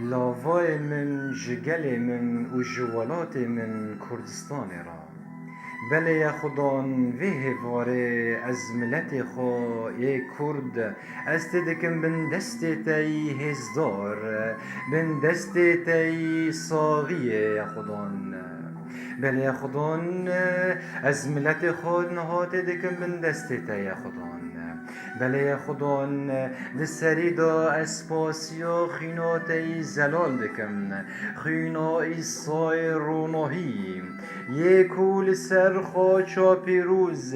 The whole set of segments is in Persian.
لاوای من جگل من و جوالات من کردستان را بله یا خدان وی هواره از ملت خو یه کرد از تدکم بن دست تایی هزدار بن دست تایی ساقیه یا خدان بله یا خدان از ملت خود نهات دکم بن دست تایی یا خدان بله یا خدان دسری دا اسپاسیا خینات ای زلال دکم خینا ای سای روناهی یه کول سر خاچا پیروز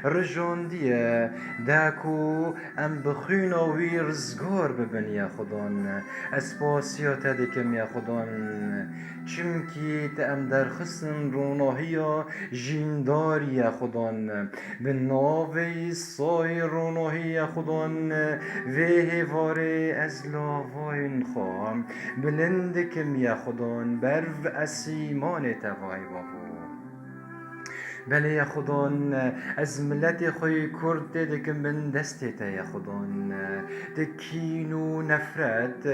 رجاندیه داکو ام بخینا وی رزگار ببن یا خدان اسپاسیا تدکم یا خدان چمکی ام در خسن روناهیا جیندار یا خدان به ناوی سای روناهی یا خدان وی هواره از لاواین خواهم بلندکم یا خدان برو اسیمان توای بابو بله یا خدان از ملت خوی کرد دکم من دست تا یا خدان دکین و نفرت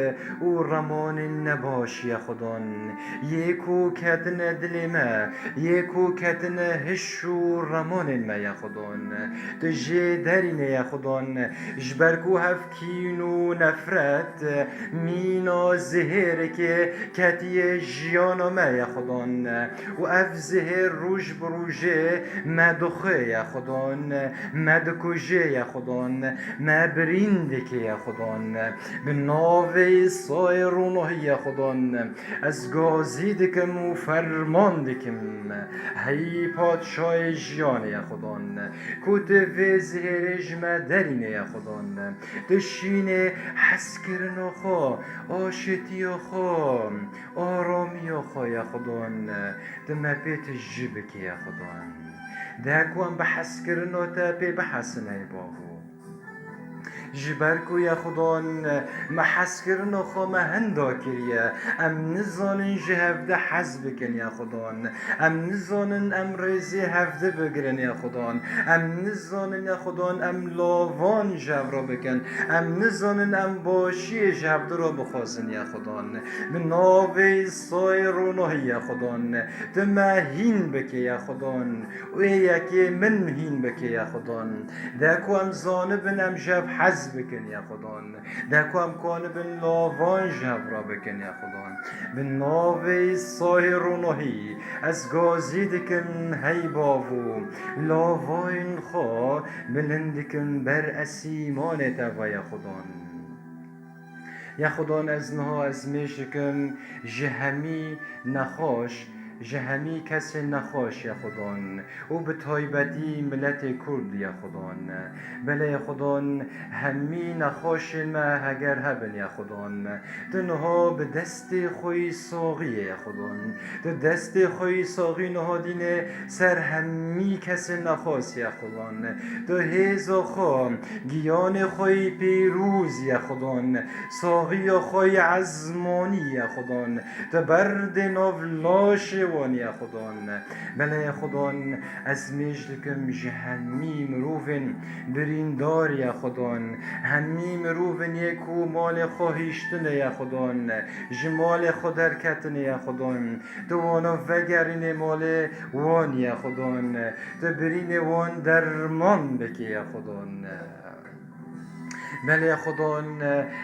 و رمان نباش یا خدان یکو کتن دل ما یکو کتن هش و رمان ما یا خدان تجه درین یا خدان جبرکو هفکین و نفرت مینا زهر که کتی جیانا ما یا خدان و اف زهر روش بروژه ما دخه یا خدان ما دکوژه یا خدان ما برینده یا خدان به ناوی سای رونوه یا خدان از گازی دکم و فرمان دکم هی پادشای جیان یا خدان کت و زهرج ما درینه یا خدان دشین حس کرن خو آشتی خو آرامی خو یا خدان دم پیت جبک یا خدان داکوان بحث کرنو تا پی بحثنه بابو جبرکو یا خدان ما حس کرنو خو ما هندا کریه ام نزانن جهفده حز بکن یا خدان ام نزانن ام ریزی هفته بگرن یا خدان ام نزانن یا خدان ام لاوان جبرا بکن ام نزانن ام باشی جبده را بخواسن یا خدان به ناوی سای رونوه یا خدان دم هین بکی یا خدان و یکی من هین بکی یا خدان داکو ام زانبن ام جب حز بکن یا خدان داکو ام کانبن لاوان جبرا بکن یا خدان به ناوی سای رونوهی از گازی دکن هی باوو لاوان خوا بلندکن بر اسیمان توا یا خدان یا خدان از نها از میشکم جهمی نخاش جهمی کسی نخواش یا خدان او به تایبتی ملت کرد یا خدان بله یا خدان همی نخواش ما اگر هبن یا خدان تنها به دست خوی ساقی یا خدان تو دست خوی ساقی نهادین سر همی کسی نخواست یا خدان تو هیزا خوا گیان خوی پیروز یا خدان ساقی خوی عزمانی یا خدان تو برد نولاش وان یا خدان بله یا خدان از میجلکم جهنمی مروفن بریندار یا خدان همی مروفن یکو مال خواهیشتن یا خدان جمال خودر کتن یا خدان تو وانا وگرین مال وان یا خدان تو برین وان درمان بکی یا خدان بله خدان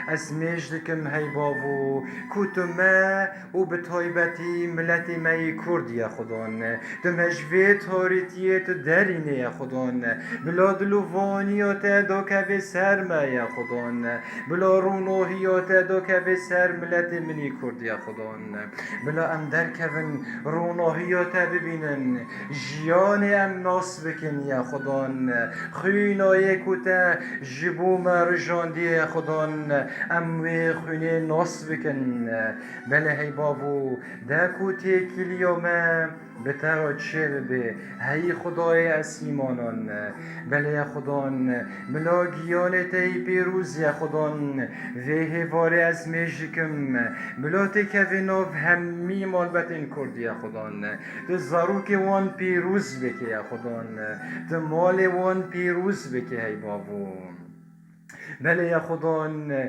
از میجدکم هی باو کوتو ما و به تایبتی ملت مای کرد یا خدان تو مجوی تاریتیه تو درینه یا خدان بلا دلوانیات دا که سر ما یا خدان بلا رونوهیات دا که سر ملت منی کرد یا خدان بلا ام در کون رونوهیات ببینن جیان ام ناس بکن یا خدان خینای کوتا جبو مرج جاندی خدان اموی خونه ناس بکن بله هی بابو دکو تکلیومه بتر چه به هی خدای اسیمانان بله یا خدان بلا گیانت ای پیروز یا خدان وی هواره از میشکم بلا تکویناف همی مالبتین کرد یا خدان تو زاروک وان پیروز بکی یا خدان تو مال وان پیروز بکی هی بابو بله یا خدان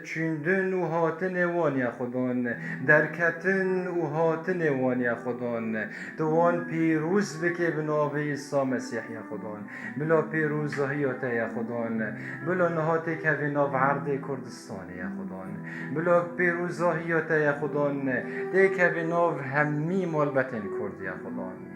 چندن و هاتن وان یا خدان درکتن و هاتن وان یا خدان دوان پیروز بکه بناوه عیسی مسیح یا خدان بلا پیروز هیات یا خدان بلا نهات که بناو عرض کردستان یا خدان بلا پیروز هیات یا خدان ده که بناو همی مالبتن کرد یا خدان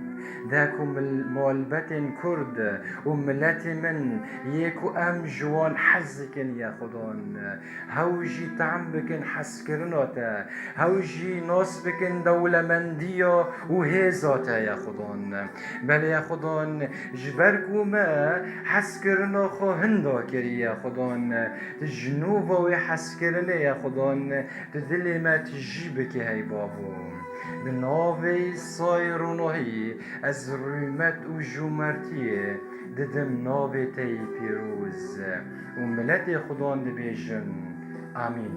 داكم مالبت كرد وملت من يكو ام جوان حزكن يا خدان هوجي تعمبكن حسكرناتا هوجي ناصبكن دولة مندية وهيزاتا يا خدان بل يا خدان جبركو ما حسكرنا خو هندا كري يا خدان تجنوبا وحسكرنا يا خدان تدلي ما تجيبك هاي بابو بناوی سایرونهی از رومت و جومرتیه ددم ناوی تی پیروز و ملت خدان دبیجن آمین